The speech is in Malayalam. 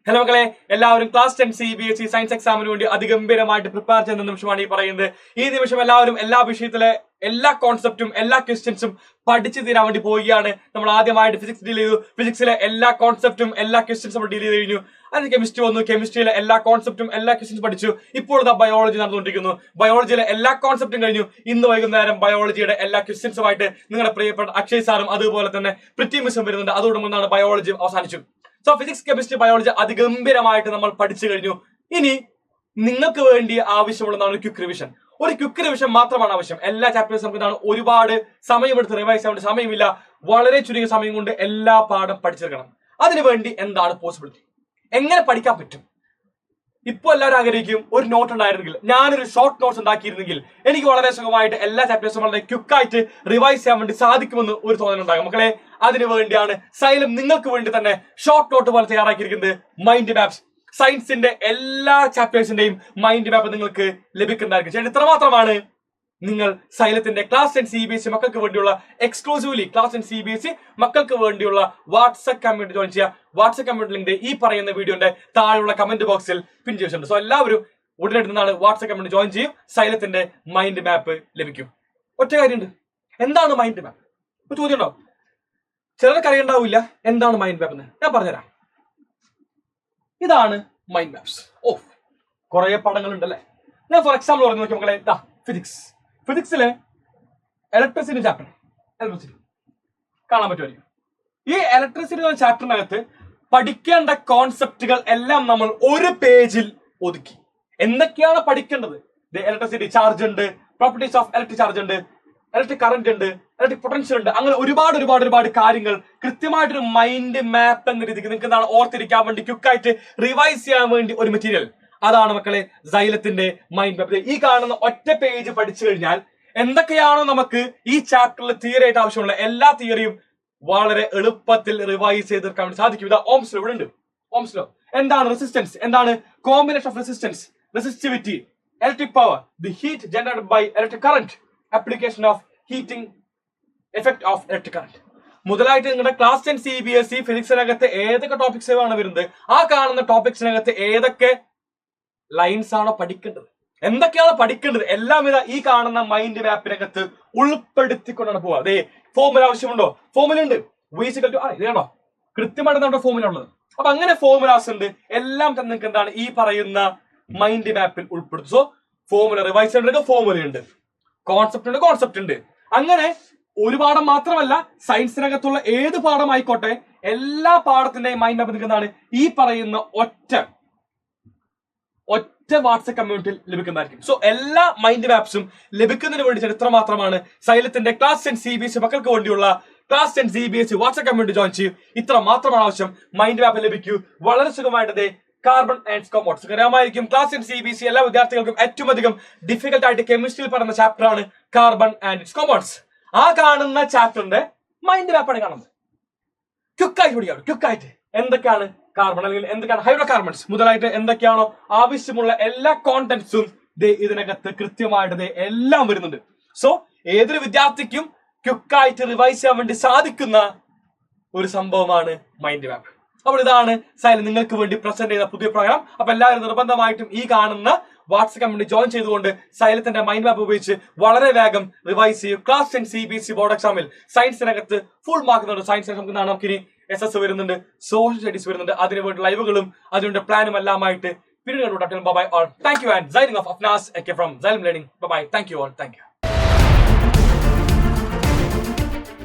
ഹലോ മക്കളെ, എല്ലാവരും ക്ലാസ് 10 CBSE സയൻസ് എക്സാമിന് വേണ്ടി അതിഗംഭീരമായിട്ട് പ്രിപ്പയർ ചെയ്യുന്ന നിമിഷമാണ് ഈ പറയുന്നത്. ഈ നിമിഷം എല്ലാവരും എല്ലാ വിഷയത്തിലെ എല്ലാ കോൺസെപ്റ്റും എല്ലാ ക്വസ്റ്റ്യൻസും പഠിച്ചു തീരാൻ വേണ്ടി പോവുകയാണ്. നമ്മൾ ആദ്യമായിട്ട് ഫിസിക്സ് ഡീൽ ചെയ്തു. ഫിസിക്സിലെ എല്ലാ കോൺസെപ്റ്റും എല്ലാ ക്വസ്റ്റ്യൻസും നമ്മൾ ഡീൽ ചെയ്ത് കഴിഞ്ഞു. അതിന് കെമിസ്ട്രി വന്നു. കെമിസ്ട്രിയിലെ എല്ലാ കോൺസെപ്റ്റും എല്ലാ ക്വസ്റ്റ്യൻസും പഠിച്ചു. ഇപ്പോൾ ബയോളജി നടന്നുകൊണ്ടിരിക്കുന്നു. ബയോളജിയിലെ എല്ലാ കോൺസെപ്റ്റും കഴിഞ്ഞു. ഇന്ന് വൈകുന്നേരം ബയോളജിയുടെ എല്ലാ ക്വസ്റ്റ്യൻസുമായിട്ട് നിങ്ങളുടെ പ്രിയപ്പെട്ട അക്ഷയ് സാറും അതുപോലെ തന്നെ പ്രിറ്റി മിസ്സും വരുന്നുണ്ട്. അതോടൊപ്പം ബയോളജി അവസാനിച്ചു. സോ ഫിസിക്സ്, കെമിസ്ട്രി, ബയോളജി അതിഗംഭീരമായിട്ട് നമ്മൾ പഠിച്ചു കഴിഞ്ഞു. ഇനി നിങ്ങൾക്ക് വേണ്ടി ആവശ്യമുള്ളതാണ് ക്വിക്ക് റിവിഷൻ. ഒരു ക്വിക്ക് റിവിഷൻ മാത്രമാണ് ആവശ്യം. എല്ലാ ചാപ്റ്റേഴ്സും നമുക്ക് ഇതാണ്. ഒരുപാട് സമയമെടുത്ത് റിവൈസ് ചെയ്യാൻ സമയമില്ല. വളരെ ചുരുങ്ങിയ സമയം കൊണ്ട് എല്ലാ പാഠം പഠിച്ചെടുക്കണം. അതിനുവേണ്ടി എന്താണ് പോസിബിലിറ്റി? എങ്ങനെ പഠിക്കാൻ പറ്റും? ഇപ്പോൾ എല്ലാവരും ആഗ്രഹിക്കും ഒരു നോട്ട് ഉണ്ടായിരുന്നെങ്കിൽ, ഞാനൊരു ഷോർട്ട് നോട്ട്സ് ഉണ്ടാക്കിയിരുന്നെങ്കിൽ എനിക്ക് വളരെ സുഖമായിട്ട് എല്ലാ ചാപ്റ്റേഴ്സും വളരെ ക്വിക്കായിട്ട് റിവൈസ് ചെയ്യാൻ വേണ്ടി സാധിക്കുമെന്ന് ഒരു തോന്നലുണ്ടാകും. മക്കളെ, അതിനു വേണ്ടിയാണ് സൈലം നിങ്ങൾക്ക് വേണ്ടി തന്നെ ഷോർട്ട് നോട്ട് പോലെ തയ്യാറാക്കിയിരിക്കുന്നത്. മൈൻഡ് മാപ്സ്, സയൻസിന്റെ എല്ലാ ചാപ്റ്റേഴ്സിന്റെയും മൈൻഡ് മാപ്പ് നിങ്ങൾക്ക് ലഭിക്കുന്നതായിരിക്കും. ഇത്ര മാത്രമാണ്. നിങ്ങൾ സൈലത്തിന്റെ ക്ലാസ് 10 CBSE മക്കൾക്ക് വേണ്ടിയുള്ള എക്സ്ക്ലൂസീവ്ലി ക്ലാസ് 10 CBSE മക്കൾക്ക് വേണ്ടിയുള്ള വാട്സ്ആപ്പ് കമ്മ്യൂണിറ്റി ജോയിൻ ചെയ്യുക. വാട്സ്ആപ്പ് കമ്മ്യൂണിറ്റി ലിങ്ക് ഈ പറയുന്ന വീഡിയോന്റെ താഴെയുള്ള കമന്റ് ബോക്സിൽ പിൻ ചെയ്തിട്ടുണ്ട്. സോ എല്ലാവരും ഉടനെ നിന്നാണ് വാട്സ്ആപ്പ് കമ്മ്യൂണിറ്റി ജോയിൻ ചെയ്യും. സൈലത്തിന്റെ മൈൻഡ് മാപ്പ് ലഭിക്കും. ഒറ്റ കാര്യമുണ്ട്, എന്താണ് മൈൻഡ് മാപ്പ്? ഒരു ചോദ്യം ഉണ്ടോ? ചിലർക്ക് അറിയണ്ടാവില്ല എന്താണ് മൈൻഡ് മാപ്പ് എന്ന്. ഞാൻ പറഞ്ഞുതരാം. ഇതാണ് മൈൻഡ് മാപ്സ്. കുറെ പടങ്ങളുണ്ടല്ലേ. ഞാൻ ഫോർ എക്സാമ്പിൾ പറഞ്ഞു നോക്കി മക്കളെ. ഫിസിക്സിലെ ഇലക്ട്രിസിറ്റി ചാപ്റ്റർ, ഇലക്ട്രിസിറ്റി കാണാൻ പറ്റുമായിരിക്കും. ഈ ഇലക്ട്രിസിറ്റി എന്ന ചാപ്റ്ററിനകത്ത് പഠിക്കേണ്ട കോൺസെപ്റ്റുകൾ എല്ലാം നമ്മൾ ഒരു പേജിൽ ഒതുക്കി. എന്തൊക്കെയാണ് പഠിക്കേണ്ടത്? ഇലക്ട്രിസിറ്റി ചാർജ് ഉണ്ട്, പ്രോപ്പർട്ടീസ് ഓഫ് ഇലക്ട്രിക് ചാർജ് ഉണ്ട്, ഇലക്ട്രിക് കറന്റ് ഉണ്ട്, ഇലക്ട്രിക് പൊട്ടൻഷ്യൽ ഉണ്ട്. അങ്ങനെ ഒരുപാട് കാര്യങ്ങൾ കൃത്യമായിട്ടൊരു മൈൻഡ് മാപ്പ് എന്ന രീതിക്ക് നിങ്ങൾക്ക് എന്താണ് ഓർത്തിരിക്കാൻ വേണ്ടി, ക്വിക്കായിട്ട് റിവൈസ് ചെയ്യാൻ വേണ്ടി ഒരു മെറ്റീരിയൽ. അതാണ് മക്കളെ സൈലത്തിന്റെ മൈൻഡ് മാപ്പ്. ഈ കാണുന്ന ഒറ്റ പേജ് പഠിച്ചു കഴിഞ്ഞാൽ എന്തൊക്കെയാണോ നമുക്ക് ഈ ചാപ്റ്ററിൽ തിയറി ആയിട്ട് ആവശ്യമുള്ള എല്ലാ തിയറിയും വളരെ എളുപ്പത്തിൽ റിവൈസ് ചെയ്തെടുക്കാൻ വേണ്ടി സാധിക്കും. ഇതാ ഓംസ് ലോ ഇവിടെ ഉണ്ട്. ഓംസ് ലോ എന്താണ്? റെസിസ്റ്റൻസ് എന്താണ്? Combination of resistance, resistivity, electric power, the heat generated by electric current, application of heating effect of electric current മുതലായിട്ട് നിങ്ങളുടെ ക്ലാസ് 10 CBSE ഫിസിക്സിനകത്ത് ഏതൊക്കെ ടോപ്പിക്സ് ആണ് വരുന്നത്, ആ കാണുന്ന ടോപ്പിക്സിനകത്ത് ഏതൊക്കെ ലൈൻസ് ആണോ പഠിക്കേണ്ടത്, എന്തൊക്കെയാണ് പഠിക്കേണ്ടത്, എല്ലാം ഈ കാണുന്ന മൈൻഡ് മാപ്പിനകത്ത് ഉൾപ്പെടുത്തിക്കൊണ്ടാണ് പോവുക. അതെ, ഫോർമുല ആവശ്യമുണ്ടോ? ഫോർമുല ഉണ്ട്. ഇതാണോ കൃത്യമായിട്ട് നമ്മുടെ ഫോർമുല ഉള്ളത്. അപ്പൊ അങ്ങനെ ഫോർമുലാസ് ഉണ്ട്. എല്ലാം തന്നെ നിങ്ങൾക്ക് എന്താണ് ഈ പറയുന്ന മൈൻഡ് മാപ്പിൽ ഉൾപ്പെടുത്തും. സോ ഫോർമുല റിവൈസ് ചെയ്യേണ്ട ഫോർമുല ഉണ്ട്, കോൺസെപ്റ്റ് ഉണ്ട്. അങ്ങനെ ഒരു പാഠം മാത്രമല്ല, സയൻസിനകത്തുള്ള ഏത് പാഠമായിക്കോട്ടെ എല്ലാ പാഠത്തിന്റെയും മൈൻഡ് മാപ്പ് നിൽക്കുന്നതാണ് ഈ പറയുന്ന ഒറ്റ വാട്സ്ആപ്പ് കമ്മ്യൂണിറ്റിയിൽ ലഭിക്കുന്നതായിരിക്കും. സോ എല്ലാ മൈൻഡ് മാപ്സും ലഭിക്കുന്നതിന് വേണ്ടി ചരിത്ര മാത്രമാണ് സൈലത്തിന്റെ ക്ലാസ് 10 CBSE മക്കൾക്ക് വേണ്ടിയുള്ള class 10 CBSE WhatsApp community join ചെയ്യും. ഇത്ര മാത്രമാണ് ആവശ്യം. മൈൻഡ് മാപ്പ് ലഭിക്കൂ. വളരെ സുഖമായിട്ട് കാർബൺ ആൻഡ് കോമ്പൗണ്ട്സ് അറിയാമായിരിക്കും. ക്ലാസ് 10 CBSE എല്ലാ വിദ്യാർത്ഥികൾക്കും ഏറ്റവും അധികം ഡിഫിക്കൽട്ട് ആയിട്ട് കെമിസ്ട്രിയിൽ പറയുന്ന ചാപ്റ്റർ ആണ് കാർബൺ ആൻഡ് കോമ്പൗണ്ട്സ്. ആ കാണുന്ന ചാപ്റ്ററിന്റെ മൈൻഡ് മാപ്പാണ് കാണുന്നത്. ക്വിക്കായിട്ട് പഠിക്കാം. ക്വിക്കായിട്ട് എന്തൊക്കെയാണ് കാർബൺ അല്ലെങ്കിൽ എന്തൊക്കെയാണ് ഹൈഡ്രോ കാർബൺസ് മുതലായിട്ട് എന്തൊക്കെയാണോ ആവശ്യമുള്ള എല്ലാ കോണ്ടന്റ്സും ഇതിനകത്ത് കൃത്യമായിട്ട് എല്ലാം വരുന്നുണ്ട്. സോ ഏതൊരു വിദ്യാർത്ഥിക്കും ക്വിക്കായിട്ട് റിവൈസ് ചെയ്യാൻ വേണ്ടി സാധിക്കുന്ന ഒരു സംഭവമാണ് മൈൻഡ് മാപ്പ്. അപ്പോൾ ഇതാണ് സൈലം നിങ്ങൾക്ക് വേണ്ടി പ്രസന്റ് ചെയ്യുന്ന പുതിയ പ്രോഗ്രാം. അപ്പൊ എല്ലാവരും നിർബന്ധമായിട്ടും ഈ കാണുന്ന വാട്സ്ആപ്പ് കമ്മ്യൂണിറ്റി ജോയിൻ ചെയ്തുകൊണ്ട് സൈലത്തിന്റെ മൈൻഡ് മാപ്പ് ഉപയോഗിച്ച് വളരെ വേഗം റിവൈസ് ചെയ്യും. ക്ലാസ് 10 CBSE ബോർഡ് എക്സാമിൽ സയൻസിനകത്ത് ഫുൾ മാർക്ക് സയൻസ് നമുക്കിനി SS വരുന്നുണ്ട്, സോഷ്യൽ സ്റ്റഡീസ് വരുന്നുണ്ട്. അതിനുവേണ്ടി ലൈവുകളും അതിനുവേണ്ടി പ്ലാനും എല്ലാമായിട്ട് പിന്നീട്. Bye bye all. Thank you and signing off Afnas from Xylem Learning. Bye bye. Thank you all. Thank you.